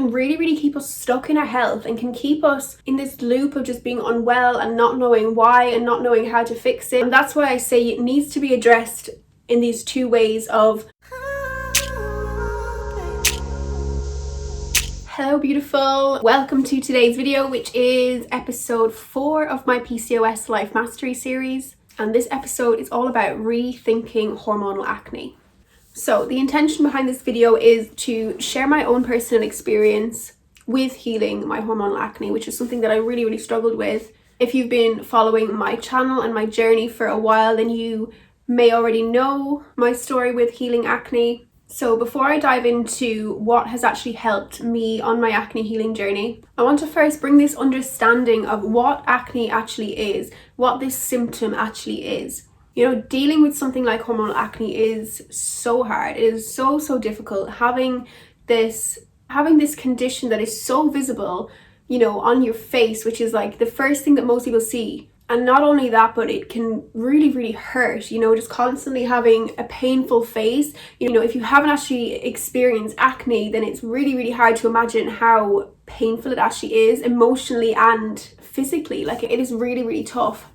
can really keep us stuck in our health and can keep us in this loop of just being unwell and not knowing why and not knowing how to fix it. And that's why I say it needs to be addressed in these two ways of hello beautiful, welcome to today's video, which is episode 4 of my PCOS Life Mastery series, and this episode is all about rethinking hormonal acne. So the intention behind this video is to share my own personal experience with healing my hormonal acne, which is something that I really struggled with. If you've been following my channel and my journey for a while, then you may already know my story with healing acne. So before I dive into what has actually helped me on my acne healing journey, I want to first bring this understanding of what acne actually is, what this symptom actually is. You know, dealing with something like hormonal acne is so hard. It is so difficult having this condition that is so visible, you know, on your face, which is like the first thing that most people see. And not only that, but it can really hurt, you know, just constantly having a painful face. You know, if you haven't actually experienced acne, then it's really hard to imagine how painful it actually is emotionally and physically. Like, it is really tough.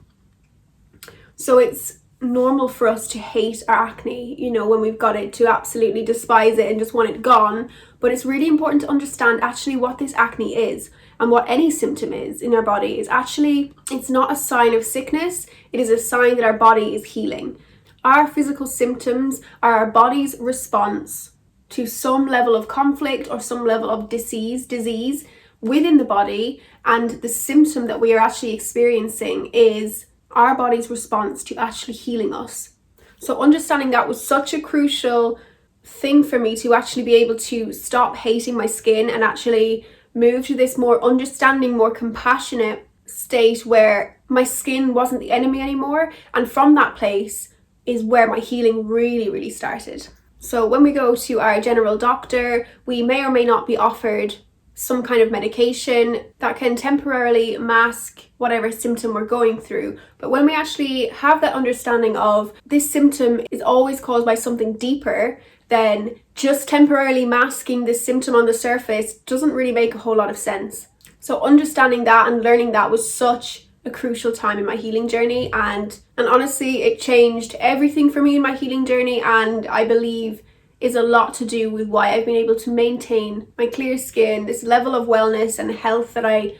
So it's normal for us to hate our acne, you know, when we've got it, to absolutely despise it and just want it gone. But it's really important to understand actually what this acne is. And what any symptom is in our body is actually, it's not a sign of sickness, it is a sign that our body is healing. Our physical symptoms are our body's response to some level of conflict or some level of disease within the body, and the symptom that we are actually experiencing is our body's response to actually healing us. So understanding that was such a crucial thing for me to actually be able to stop hating my skin and actually move to this more understanding, more compassionate state where my skin wasn't the enemy anymore. And from that place is where my healing really started. So when we go to our general doctor, we may or may not be offered some kind of medication that can temporarily mask whatever symptom we're going through. But when we actually have that understanding of this symptom is always caused by something deeper, then just temporarily masking this symptom on the surface doesn't really make a whole lot of sense. So understanding that and learning that was such a crucial time in my healing journey, and honestly it changed everything for me in my healing journey, and I believe is a lot to do with why I've been able to maintain my clear skin, this level of wellness and health that I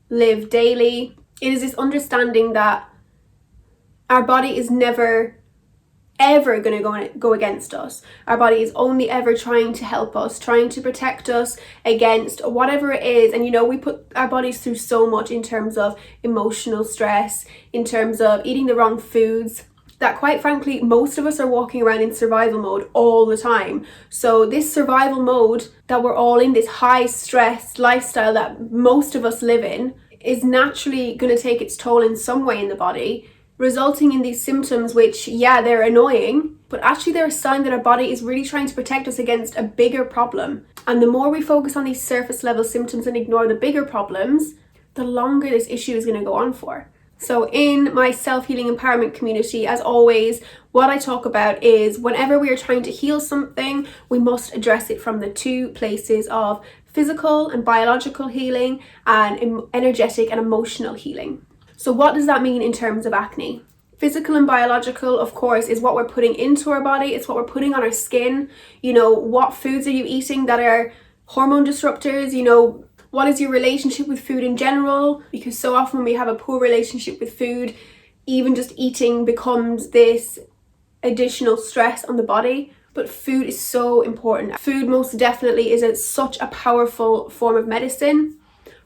live daily. It is this understanding that our body is never ever going to go against us. Our body is only ever trying to help us, trying to protect us against whatever it is. And you know, we put our bodies through so much in terms of emotional stress, in terms of eating the wrong foods, that quite frankly most of us are walking around in survival mode all the time. So this survival mode that we're all in, this high stress lifestyle that most of us live in, is naturally going to take its toll in some way in the body, resulting in these symptoms which, yeah, they're annoying, but actually they're a sign that our body is really trying to protect us against a bigger problem. And the more we focus on these surface level symptoms and ignore the bigger problems, the longer this issue is going to go on for. So in my self-healing empowerment community, as always, what I talk about is whenever we are trying to heal something, we must address it from the two places of physical and biological healing and energetic and emotional healing. So what does that mean in terms of acne? Physical and biological, of course, is what we're putting into our body. It's what we're putting on our skin. You know, what foods are you eating that are hormone disruptors? You know, what is your relationship with food in general? Because so often when we have a poor relationship with food, even just eating becomes this additional stress on the body. But food is so important. Food most definitely is such a powerful form of medicine,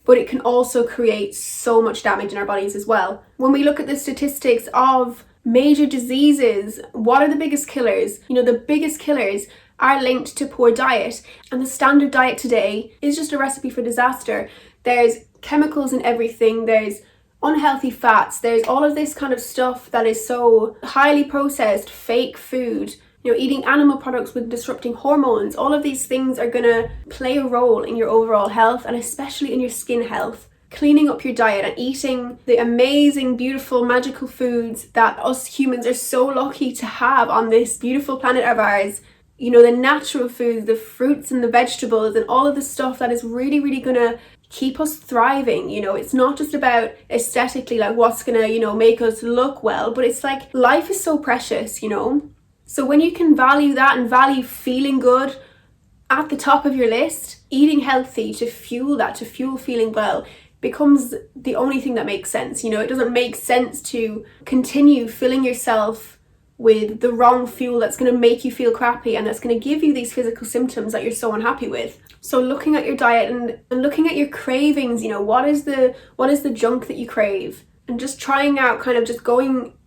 but it can also create so much damage in our bodies as well. When we look at the statistics of major diseases, what are the biggest killers? You know, the biggest killers are linked to poor diet, and the standard diet today is just a recipe for disaster. There's chemicals in everything, there's unhealthy fats, there's all of this kind of stuff that is so highly processed, fake food. You know, eating animal products with disrupting hormones, all of these things are going to play a role in your overall health, and especially in your skin health. Cleaning up your diet and eating the amazing, beautiful, magical foods that us humans are so lucky to have on this beautiful planet of ours, the natural foods, the fruits and the vegetables and all of the stuff that is really, really gonna keep us thriving. It's not just about aesthetically, like what's gonna, make us look well, but it's like life is so precious, So when you can value that and value feeling good at the top of your list, eating healthy to fuel that, to fuel feeling well, becomes the only thing that makes sense. It doesn't make sense to continue filling yourself with the wrong fuel that's going to make you feel crappy and that's going to give you these physical symptoms that you're so unhappy with. So looking at your diet and looking at your cravings, what is the junk that you crave, and just trying out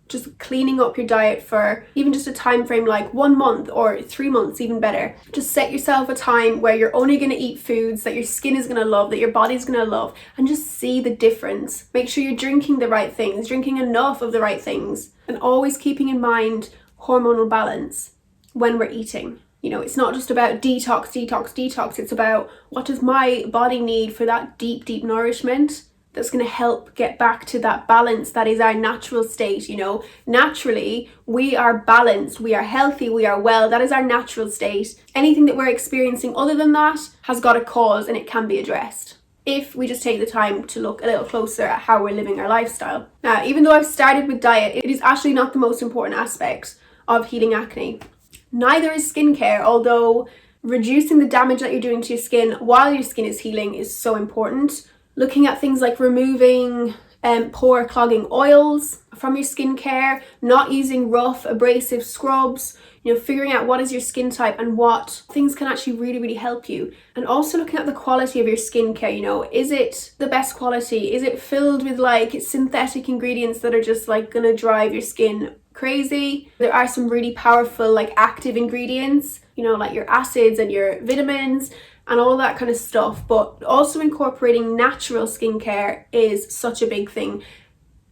just cleaning up your diet for even just a time frame like 1 month or 3 months, even better. Just set yourself a time where you're only going to eat foods that your skin is going to love, that your body's going to love, and just see the difference. Make sure you're drinking the right things, drinking enough of the right things, and always keeping in mind hormonal balance when we're eating. It's not just about detox. It's about, what does my body need for that deep, deep nourishment that's going to help get back to that balance that is our natural state. Naturally, we are balanced, we are healthy, we are well. That is our natural state. Anything that we're experiencing other than that has got a cause, and it can be addressed if we just take the time to look a little closer at how we're living our lifestyle. Now, even though I've started with diet, it is actually not the most important aspect of healing acne. Neither is skincare, although reducing the damage that you're doing to your skin while your skin is healing is so important. Looking at things like removing pore clogging oils from your skincare, not using rough abrasive scrubs, figuring out what is your skin type and what things can actually really, really help you. And also looking at the quality of your skincare, is it the best quality? Is it filled with like synthetic ingredients that are just like gonna drive your skin crazy? There are some really powerful like active ingredients, like your acids and your vitamins and all that kind of stuff, but also incorporating natural skincare is such a big thing.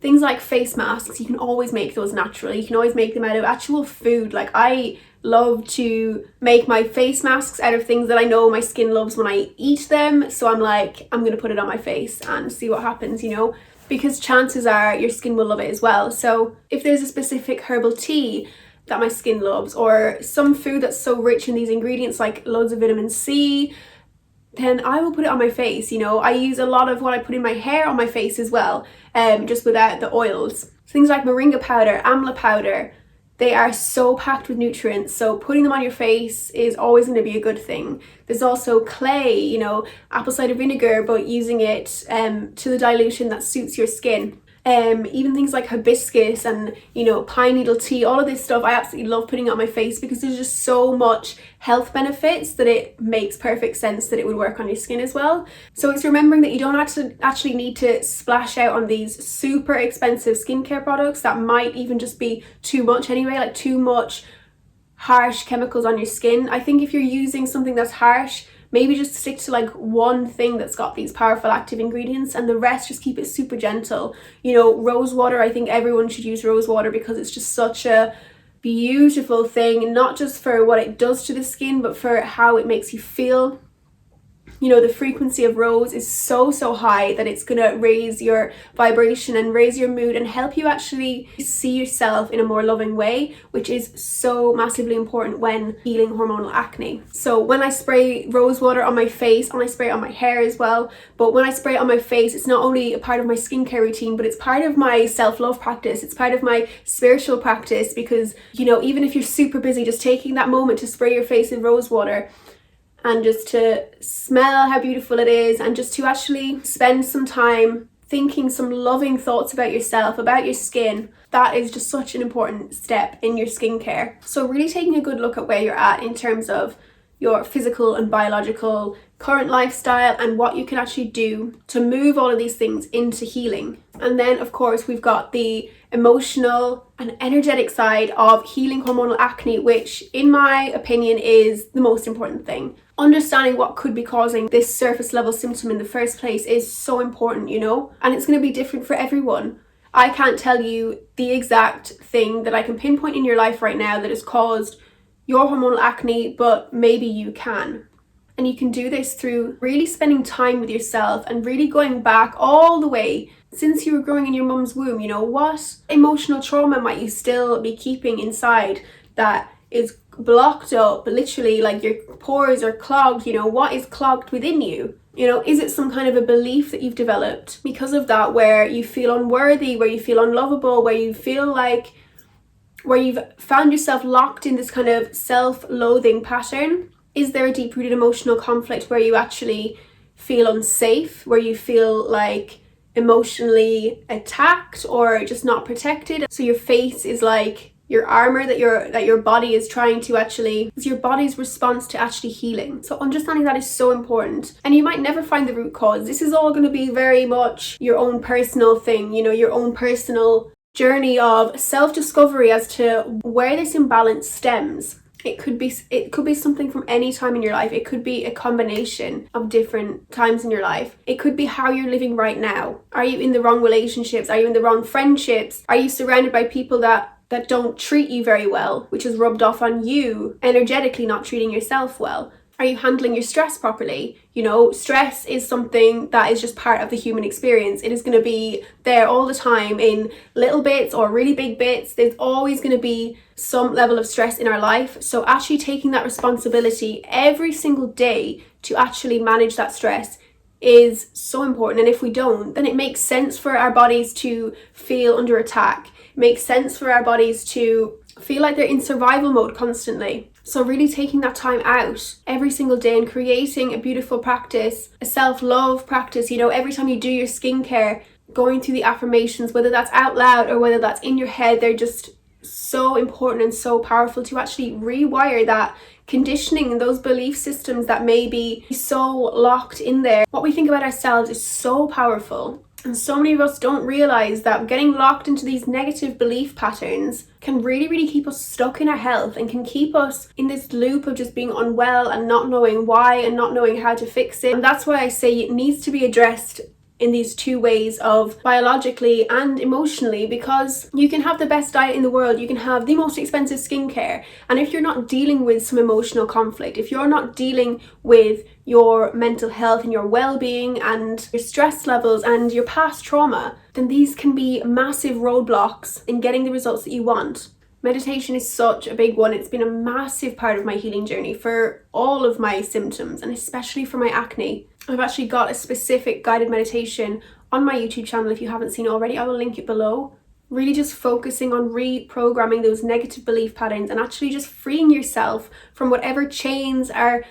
Things like face masks, you can always make those naturally. You can always make them out of actual food. Like I love to make my face masks out of things that I know my skin loves when I eat them. So I'm like, I'm gonna put it on my face and see what happens, because chances are your skin will love it as well. So if there's a specific herbal tea that my skin loves, or some food that's so rich in these ingredients like loads of vitamin C, then I will put it on my face. I use a lot of what I put in my hair on my face as well, just without the oils. Things like moringa powder, amla powder, they are so packed with nutrients, so putting them on your face is always going to be a good thing. There's also clay, apple cider vinegar, but using it to the dilution that suits your skin. Even things like hibiscus and pine needle tea, all of this stuff I absolutely love putting on my face because there's just so much health benefits that it makes perfect sense that it would work on your skin as well. So it's remembering that you don't actually need to splash out on these super expensive skincare products that might even just be too much anyway, like too much harsh chemicals on your skin. I think if you're using something that's harsh, maybe just stick to like one thing that's got these powerful active ingredients, and the rest just keep it super gentle. Rose water, I think everyone should use rose water because it's just such a beautiful thing, not just for what it does to the skin, but for how it makes you feel. The frequency of rose is so high that it's gonna raise your vibration and raise your mood and help you actually see yourself in a more loving way, which is so massively important when healing hormonal acne. So when I spray rose water on my face, and I spray it on my hair as well, but when I spray it on my face, it's not only a part of my skincare routine, but it's part of my self-love practice. It's part of my spiritual practice because, even if you're super busy, just taking that moment to spray your face with rose water and just to smell how beautiful it is, and just to actually spend some time thinking some loving thoughts about yourself, about your skin, that is just such an important step in your skincare. So really taking a good look at where you're at in terms of your physical and biological current lifestyle and what you can actually do to move all of these things into healing. And then of course we've got the emotional and energetic side of healing hormonal acne, which in my opinion is the most important thing. Understanding what could be causing this surface level symptom in the first place is so important, and it's going to be different for everyone. I can't tell you the exact thing that I can pinpoint in your life right now that has caused your hormonal acne, but maybe you can. And you can do this through really spending time with yourself and really going back all the way since you were growing in your mum's womb. What emotional trauma might you still be keeping inside that is blocked up, literally, like your pores are clogged, what is clogged within you? Is it some kind of a belief that you've developed because of that, where you feel unworthy, where you feel unlovable, where you feel like, where you've found yourself locked in this kind of self-loathing pattern? Is there a deep-rooted emotional conflict where you actually feel unsafe, where you feel like emotionally attacked or just not protected? So your face is like your armor that your body is trying to actually, it's your body's response to actually healing. So understanding that is so important. And you might never find the root cause. This is all going to be very much your own personal thing, your own personal journey of self-discovery as to where this imbalance stems. It could be something from any time in your life. It could be a combination of different times in your life. It could be how you're living right now. Are you in the wrong relationships? Are you in the wrong friendships? Are you surrounded by people that don't treat you very well, which is rubbed off on you, energetically not treating yourself well? Are you handling your stress properly? Stress is something that is just part of the human experience. It is going to be there all the time in little bits or really big bits. There's always going to be some level of stress in our life. So actually taking that responsibility every single day to actually manage that stress is so important. And if we don't, then it makes sense for our bodies to feel under attack. It makes sense for our bodies to feel like they're in survival mode constantly. So really taking that time out every single day and creating a beautiful practice, a self-love practice, every time you do your skincare, going through the affirmations, whether that's out loud or whether that's in your head, they're just so important and so powerful to actually rewire that conditioning and those belief systems that may be so locked in there. What we think about ourselves is so powerful. And so many of us don't realize that getting locked into these negative belief patterns can really, really keep us stuck in our health and can keep us in this loop of just being unwell and not knowing why and not knowing how to fix it. And that's why I say it needs to be addressed in these two ways, of biologically and emotionally, because you can have the best diet in the world, you can have the most expensive skincare, and if you're not dealing with some emotional conflict, if you're not dealing with your mental health and your well-being and your stress levels and your past trauma, then these can be massive roadblocks in getting the results that you want. Meditation is such a big one. It's been a massive part of my healing journey for all of my symptoms, and especially for my acne. I've actually got a specific guided meditation on my YouTube channel. If you haven't seen it already, I will link it below. Really just focusing on reprogramming those negative belief patterns and actually just freeing yourself from whatever chains are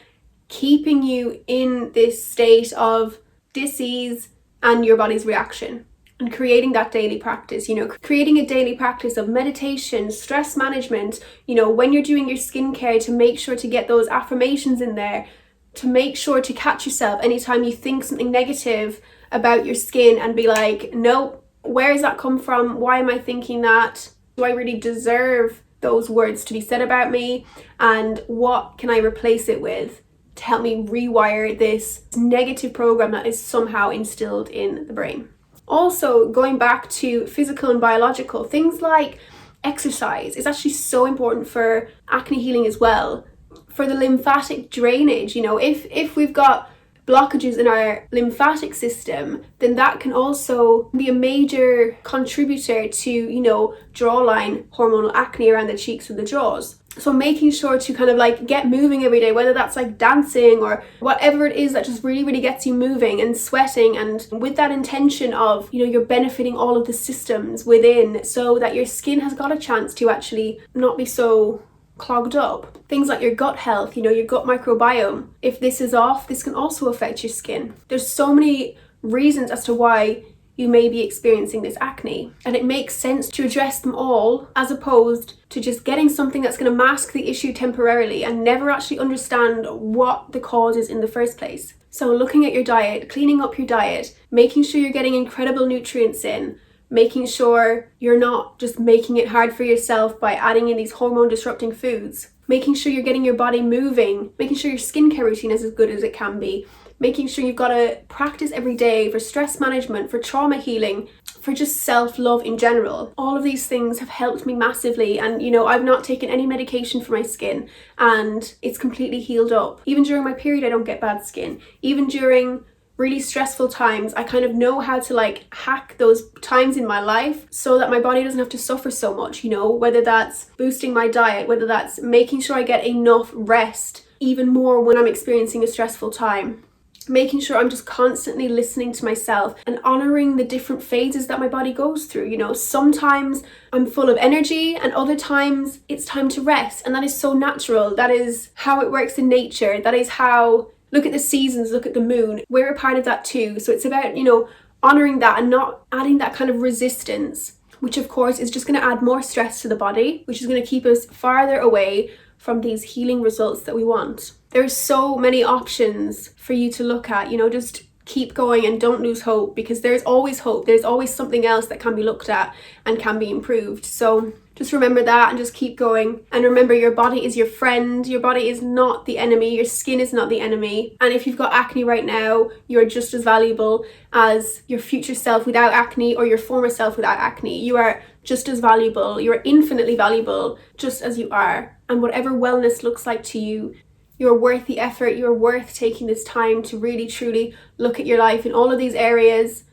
keeping you in this state of dis-ease and your body's reaction. And creating that daily practice, creating a daily practice of meditation, stress management, when you're doing your skincare, to make sure to get those affirmations in there, to make sure to catch yourself anytime you think something negative about your skin and be like, nope, where does that come from? Why am I thinking that? Do I really deserve those words to be said about me? And what can I replace it with to help me rewire this negative program that is somehow instilled in the brain? Also, going back to physical and biological, things like exercise is actually so important for acne healing as well. For the lymphatic drainage, if we've got blockages in our lymphatic system, then that can also be a major contributor to, jawline hormonal acne around the cheeks and the jaws. So making sure to kind of like get moving every day, whether that's like dancing or whatever it is that just really, really gets you moving and sweating, and with that intention of, you're benefiting all of the systems within so that your skin has got a chance to actually not be so clogged up. Things like your gut health, your gut microbiome. If this is off, this can also affect your skin. There's so many reasons as to why you may be experiencing this acne, and it makes sense to address them all as opposed to just getting something that's going to mask the issue temporarily and never actually understand what the cause is in the first place. So looking at your diet, cleaning up your diet, making sure you're getting incredible nutrients in, making sure you're not just making it hard for yourself by adding in these hormone disrupting foods, making sure you're getting your body moving, making sure your skincare routine is as good as it can be, making sure you've got to practice every day for stress management, for trauma healing, for just self-love in general. All of these things have helped me massively, and I've not taken any medication for my skin and it's completely healed up. Even during my period I don't get bad skin. Even during really stressful times, I kind of know how to like hack those times in my life so that my body doesn't have to suffer so much, you know, whether that's boosting my diet, whether that's making sure I get enough rest, even more when I'm experiencing a stressful time. Making sure I'm just constantly listening to myself and honoring the different phases that my body goes through. You know, sometimes I'm full of energy and other times it's time to rest, and that is so natural. That is how it works in nature. That is how, look at the seasons, look at the moon. We're a part of that too. So it's about, you know, honoring that and not adding that kind of resistance, which of course is just going to add more stress to the body, which is going to keep us farther away from these healing results that we want. There's so many options for you to look at, you know, just keep going and don't lose hope, because there's always hope. There's always something else that can be looked at and can be improved. So just remember that and just keep going. And remember, your body is your friend. Your body is not the enemy. Your skin is not the enemy. And if you've got acne right now, you're just as valuable as your future self without acne or your former self without acne. You are just as valuable. You're infinitely valuable just as you are. And whatever wellness looks like to you, you're worth the effort. You're worth taking this time to really truly look at your life in all of these areas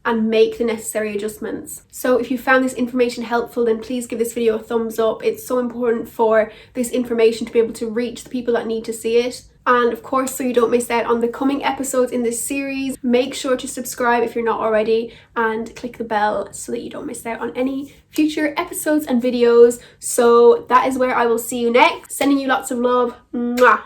and make the necessary adjustments. So if you found this information helpful, then please give this video a thumbs up. It's so important for this information to be able to reach the people that need to see it. And of course, so you don't miss out on the coming episodes in this series, make sure to subscribe if you're not already and click the bell so that you don't miss out on any future episodes and videos. So that is where I will see you next. Sending you lots of love. Mwah.